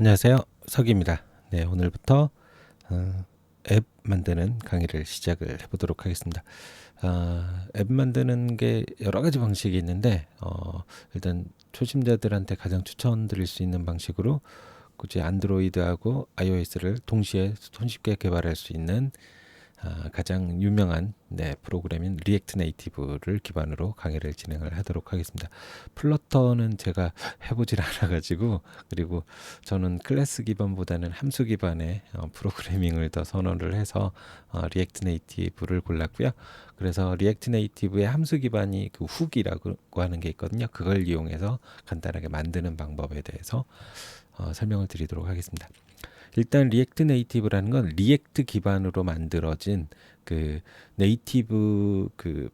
안녕하세요. 석입니다. 네, 오늘부터 앱 만드는 강의를 시작을 해보도록 하겠습니다. 앱 만드는 게 여러 가지 방식이 있는데 일단 초심자들한테 가장 추천드릴 수 있는 방식으로 굳이 안드로이드하고 iOS를 동시에 손쉽게 개발할 수 있는 가장 유명한 프로그램인 리액트 네이티브를 기반으로 강의를 진행을 하도록 하겠습니다. 플러터는 제가 해보질 않아가지고, 그리고 저는 클래스 기반보다는 함수 기반의 프로그래밍을 더 선호를 해서 리액트 네이티브를 골랐고요. 그래서 리액트 네이티브의 함수 기반이 그 훅이라고 하는 게 있거든요. 그걸 이용해서 간단하게 만드는 방법에 대해서 설명을 드리도록 하겠습니다. 일단 리액트 네이티브라는 건 리액트 기반으로 만들어진 그 네이티브 그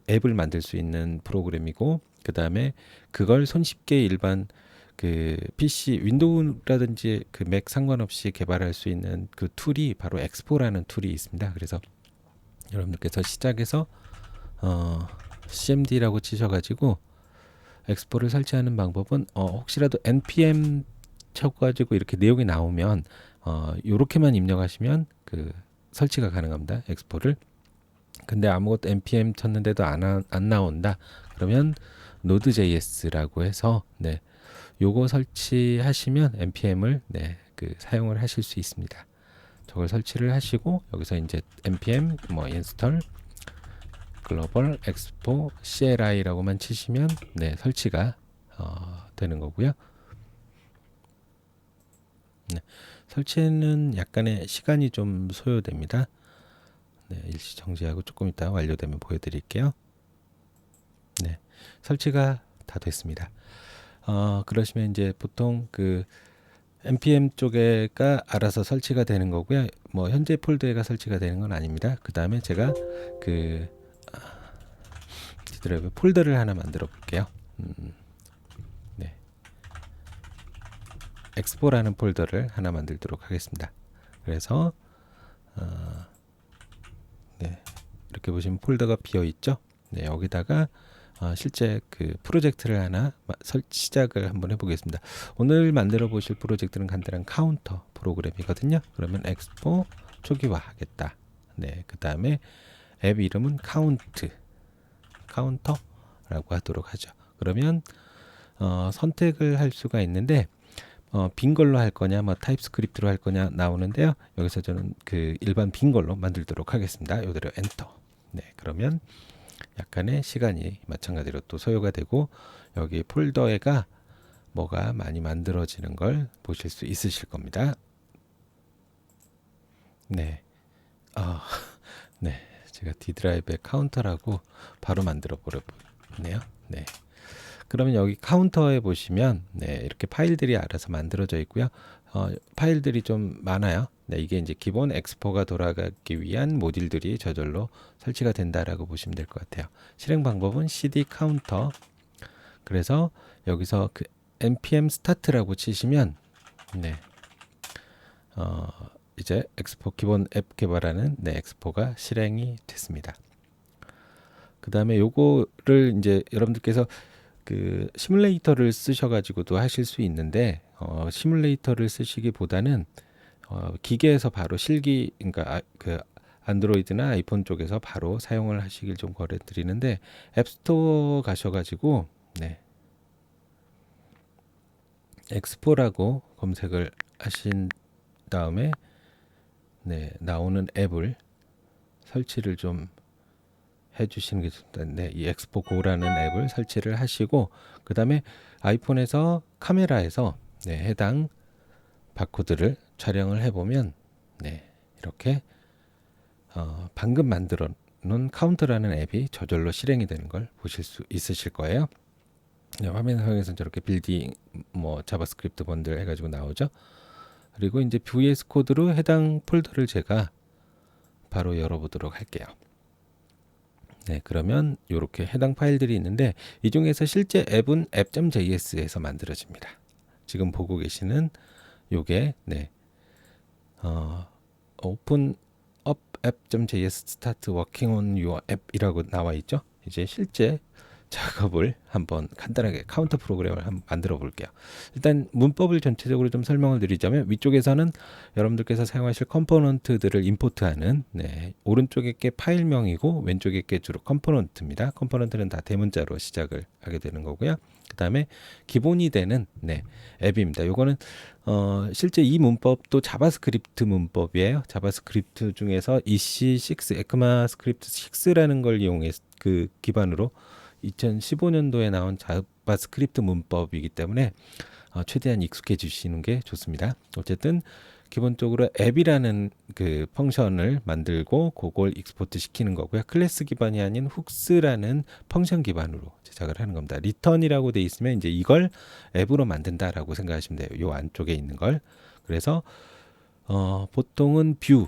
앱을 만들 수 있는 프로그램이고, 그 다음에 그걸 손쉽게 일반 그 PC 윈도우라든지 그 맥 상관없이 개발할 수 있는 그 툴이 바로 엑스포라는 툴이 있습니다. 그래서 여러분들께서 시작해서 cmd라고 치셔가지고 엑스포를 설치하는 방법은 혹시라도 npm 쳐가지고 이렇게 내용이 나오면 요렇게만 입력하시면 그 설치가 가능합니다. 엑스포를. 근데 아무것도 npm 쳤는데도 안 나온다. 그러면 node.js라고 해서 요거 설치하시면 npm을 그 사용을 하실 수 있습니다. 저걸 설치를 하시고 여기서 이제 npm install global expo CLI라고만 치시면 설치가 되는 거고요. 설치는 약간의 시간이 좀 소요됩니다. 일시 정지하고 조금 이따 완료되면 보여드릴게요. 설치가 다 됐습니다. 그러시면 이제 보통 그 npm 쪽에가 알아서 설치가 되는 거고요. 현재 폴더에가 설치가 되는 건 아닙니다. 그 다음에 제가 그 디드라이브 폴더를 하나 만들어 볼게요. 엑스포라는 폴더를 하나 만들도록 하겠습니다. 그래서 이렇게 보시면 폴더가 비어 있죠. 여기다가 실제 그 프로젝트를 하나 시작을 한번 해보겠습니다. 오늘 만들어 보실 프로젝트는 간단한 카운터 프로그램이거든요. 그러면 엑스포 초기화하겠다. 그 다음에 앱 이름은 카운터라고 하도록 하죠. 그러면 선택을 할 수가 있는데 빈 걸로 할 거냐, 타입스크립트로 할 거냐 나오는데요. 여기서 저는 그 일반 빈 걸로 만들도록 하겠습니다. 이대로 엔터. 그러면 약간의 시간이 마찬가지로 또 소요가 되고 여기 폴더에가 뭐가 많이 만들어지는 걸 보실 수 있으실 겁니다. 제가 D드라이브의 카운터라고 바로 만들어 버렸네요. 그러면 여기 카운터에 보시면 이렇게 파일들이 알아서 만들어져 있고요. 파일들이 좀 많아요. 이게 이제 기본 엑스포가 돌아가기 위한 모듈들이 저절로 설치가 된다라고 보시면 될 것 같아요. 실행 방법은 cd 카운터. 그래서 여기서 그 npm start라고 치시면 이제 엑스포 기본 앱 개발하는 엑스포가 실행이 됐습니다. 그 다음에 요거를 이제 여러분들께서 그 시뮬레이터를 쓰셔가지고도 하실 수 있는데 시뮬레이터를 쓰시기보다는 기계에서 바로 그러니까 그 안드로이드나 아이폰 쪽에서 바로 사용을 하시길 좀 권해드리는데 앱스토어 가셔가지고 엑스포라고 검색을 하신 다음에 나오는 앱을 설치를 좀 해주시는 게 좋습니다. 이 엑스포 고라는 앱을 설치를 하시고 그 다음에 아이폰에서 카메라에서 해당 바코드를 촬영을 해보면 이렇게 방금 만들어 놓은 카운트라는 앱이 저절로 실행이 되는 걸 보실 수 있으실 거예요. 화면 상에서는 저렇게 빌딩 자바스크립트 번들 해가지고 나오죠. 그리고 이제 VS 코드로 해당 폴더를 제가 바로 열어보도록 할게요. 그러면 이렇게 해당 파일들이 있는데 이 중에서 실제 앱은 app.js에서 만들어집니다. 지금 보고 계시는 요게 open up app.js start working on your app 이라고 나와 있죠. 이제 실제 작업을 한번 간단하게 카운터 프로그램을 한번 만들어 볼게요. 일단 문법을 전체적으로 좀 설명을 드리자면 위쪽에서는 여러분들께서 사용하실 컴포넌트들을 임포트하는 오른쪽에 게 파일명이고 왼쪽에 게 주로 컴포넌트입니다. 컴포넌트는 다 대문자로 시작을 하게 되는 거고요. 그 다음에 기본이 되는 앱입니다. 요거는 실제 이 문법도 자바스크립트 문법이에요. 자바스크립트 중에서 EC6, 에크마스크립트 6라는 걸 이용해서 그 기반으로 2015년도에 나온 자바스크립트 문법이기 때문에 최대한 익숙해지시는 게 좋습니다. 어쨌든 기본적으로 앱이라는 그 펑션을 만들고 그걸 익스포트 시키는 거고요. 클래스 기반이 아닌 훅스라는 펑션 기반으로 제작을 하는 겁니다. 리턴이라고 돼 있으면 이제 이걸 앱으로 만든다라고 생각하시면 돼요. 요 안쪽에 있는 걸. 그래서 보통은 뷰,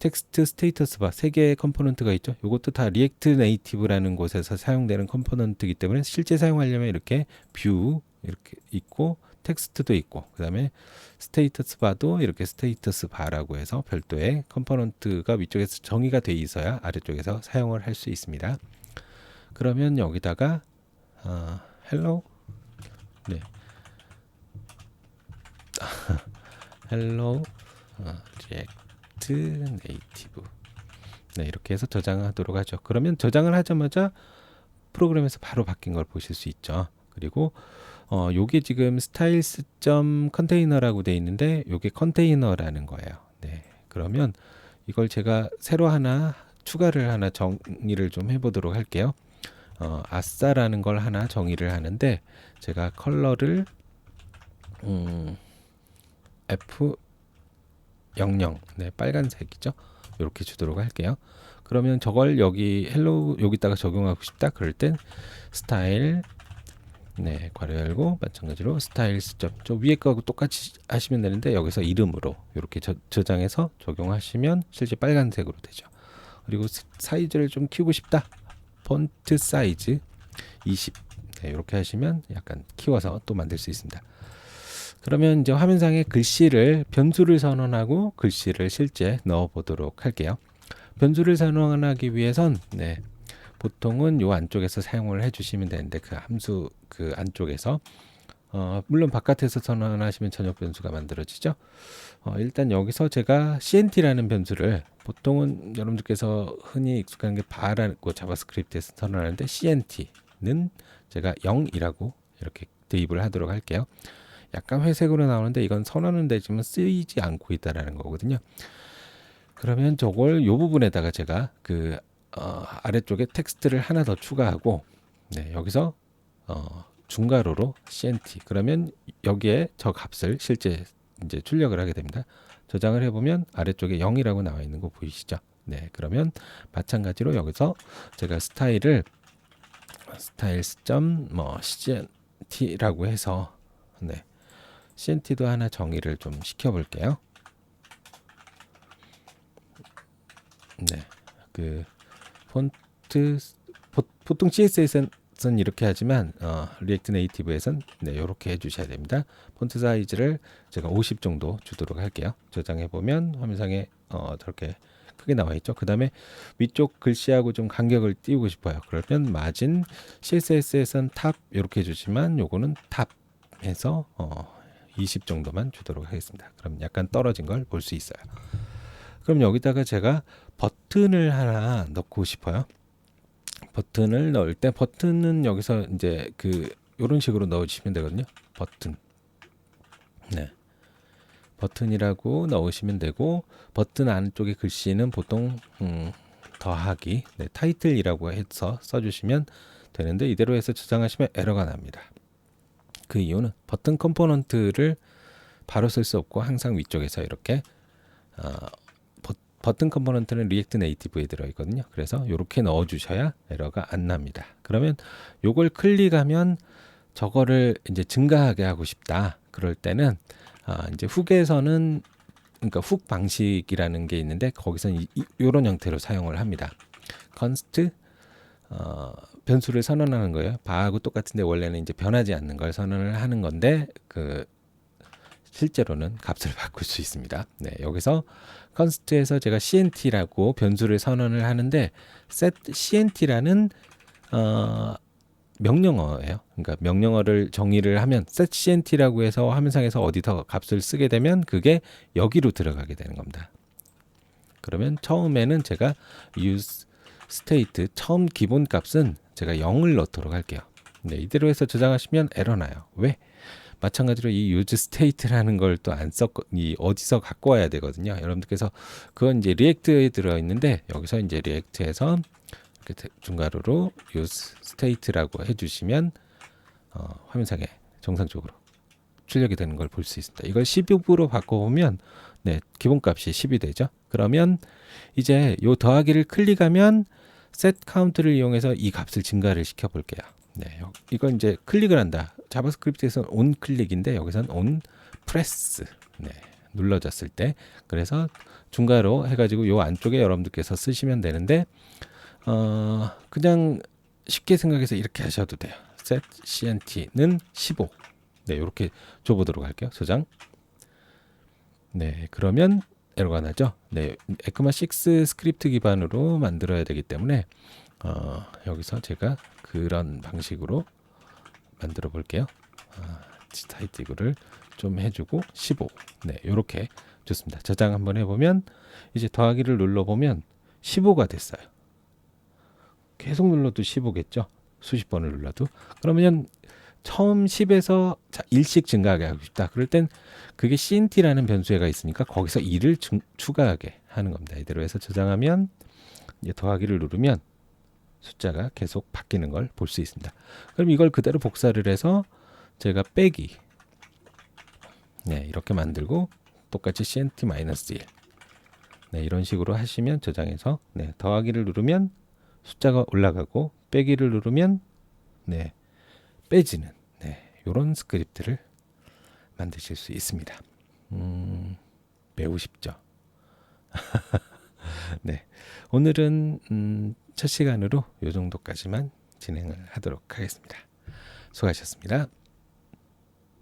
텍스트, 스테이터스 바 세 개의 컴포넌트가 있죠. 이것도 다 리액트 네이티브라는 곳에서 사용되는 컴포넌트이기 때문에 실제 사용하려면 이렇게 뷰 이렇게 있고 텍스트도 있고 그다음에 스테이터스 바도 이렇게 스테이터스 바라고 해서 별도의 컴포넌트가 위쪽에서 정의가 돼 있어야 아래쪽에서 사용을 할 수 있습니다. 그러면 여기다가 hello hello react native 이렇게 해서 저장하도록 하죠. 그러면 저장을 하자마자 프로그램에서 바로 바뀐 걸 보실 수 있죠. 그리고 요게 지금 스타일스 컨테이너라고 돼 있는데 요게 컨테이너라는 거예요. 그러면 이걸 제가 새로 하나 추가를 하나 정의를 좀 해보도록 할게요. 아싸라는 걸 하나 정의를 하는데 제가 컬러를 F00 빨간색이죠. 이렇게 주도록 할게요. 그러면 저걸 여기 헬로 여기다가 적용하고 싶다 그럴 땐 스타일 괄호 열고 마찬가지로 스타일스 저 위에 거하고 똑같이 하시면 되는데 여기서 이름으로 이렇게 저장해서 적용하시면 실제 빨간색으로 되죠. 그리고 사이즈를 좀 키우고 싶다. 폰트 사이즈 20 이렇게 하시면 약간 키워서 또 만들 수 있습니다. 그러면 이제 화면상에 글씨를 변수를 선언하고 글씨를 실제 넣어 보도록 할게요. 변수를 선언하기 위해선 보통은 요 안쪽에서 사용을 해주시면 되는데 그 함수 그 안쪽에서 물론 바깥에서 선언하시면 전역 변수가 만들어지죠. 일단 여기서 제가 CNT라는 변수를 보통은 여러분들께서 흔히 익숙한 게 바라고 자바스크립트에서 선언하는데 CNT는 제가 0이라고 이렇게 대입을 하도록 할게요. 약간 회색으로 나오는데 이건 선언은 되지만 쓰이지 않고 있다라는 거거든요. 그러면 저걸 요 부분에다가 제가 그 아래쪽에 텍스트를 하나 더 추가하고 여기서 중괄호로 CNT 그러면 여기에 저 값을 실제 이제 출력을 하게 됩니다. 저장을 해보면 아래쪽에 0이라고 나와 있는 거 보이시죠? 그러면 마찬가지로 여기서 제가 스타일을 CNT라고 해서 CNT도 하나 정의를 좀 시켜볼게요. 그 폰트 보통 CSS는 이렇게 하지만 리액트 네이티브에선 이렇게 해주셔야 됩니다. 폰트 사이즈를 제가 50 정도 주도록 할게요. 저장해 보면 화면상에 저렇게 크게 나와 있죠. 그 다음에 위쪽 글씨하고 좀 간격을 띄우고 싶어요. 그러면 마진 CSS에선 탑 이렇게 해주지만 요거는 탑해서 20 정도만 주도록 하겠습니다. 그럼 약간 떨어진 걸 볼 수 있어요. 그럼 여기다가 제가 버튼을 하나 넣고 싶어요. 버튼을 넣을 때 버튼은 여기서 이제 그 이런 식으로 넣어주시면 되거든요. 버튼. 버튼이라고 넣으시면 되고 버튼 안쪽에 글씨는 보통 더하기 타이틀이라고 해서 써주시면 되는데 이대로 해서 저장하시면 에러가 납니다. 그 이유는 버튼 컴포넌트를 바로 쓸 수 없고 항상 위쪽에서 이렇게 버튼 컴포넌트는 리액트 네이티브에 들어있거든요. 그래서 이렇게 넣어주셔야 에러가 안 납니다. 그러면 요걸 클릭하면 저거를 이제 증가하게 하고 싶다. 그럴 때는 이제 훅에서는 그러니까 훅 방식이라는 게 있는데 거기서는 이런 형태로 사용을 합니다. const 변수를 선언하는 거예요. 바하고 똑같은데 원래는 이제 변하지 않는 걸 선언을 하는 건데 그 실제로는 값을 바꿀 수 있습니다. 여기서 const에서 제가 CNT라고 변수를 선언을 하는데 set CNT라는 명령어예요. 그러니까 명령어를 정의를 하면 setCNT라고 해서 화면상에서 어디서 값을 쓰게 되면 그게 여기로 들어가게 되는 겁니다. 그러면 처음에는 제가 use state 처음 기본 값은 제가 0을 넣도록 할게요. 네, 이대로 해서 저장하시면 에러 나요. 왜? 마찬가지로 이 use state라는 걸 또 안 썼고 이 어디서 갖고 와야 되거든요. 여러분들께서 그건 이제 리액트에 들어 있는데 여기서 이제 리액트에서 이렇게 중괄호로 use state라고 해주시면 화면상에 정상적으로 출력이 되는 걸 볼 수 있습니다. 이걸 10으로 바꿔보면 네, 기본값이 10이 되죠. 그러면 이제 요 더하기를 클릭하면 set count를 이용해서 이 값을 증가를 시켜볼게요. 네, 이건 이제 클릭을 한다. 자바스크립트에서는 on 클릭인데 여기서는 on press. 네, 눌러졌을 때. 그래서 중괄호 해가지고 요 안쪽에 여러분들께서 쓰시면 되는데 그냥 쉽게 생각해서 이렇게 하셔도 돼요. set cnt는 15. 네, 이렇게 줘보도록 할게요. 저장. 네, 그러면 에러가 나죠. 네, 에크마 6 스크립트 기반으로 만들어야 되기 때문에 여기서 제가 그런 방식으로 만들어 볼게요. 타이틀을 좀 해주고 15. 네, 이렇게 좋습니다. 저장 한번 해보면 이제 더하기를 눌러보면 15가 됐어요. 계속 눌러도 15겠죠. 수십 번을 눌러도. 그러면 처음 10에서 1씩 증가하게 하고 싶다. 그럴 땐 그게 CNT라는 변수가 있으니까 거기서 2를 추가하게 하는 겁니다. 이대로 해서 저장하면 이제 더하기를 누르면 숫자가 계속 바뀌는 걸 볼 수 있습니다. 그럼 이걸 그대로 복사를 해서 제가 빼기 네, 이렇게 만들고 똑같이 CNT-1 네, 이런 식으로 하시면 저장해서 네, 더하기를 누르면 숫자가 올라가고 빼기를 누르면 네, 빼지는 네, 이런 스크립트를 만드실 수 있습니다. 매우 쉽죠. 네, 오늘은 첫 시간으로 이 정도까지만 진행을 하도록 하겠습니다. 수고하셨습니다.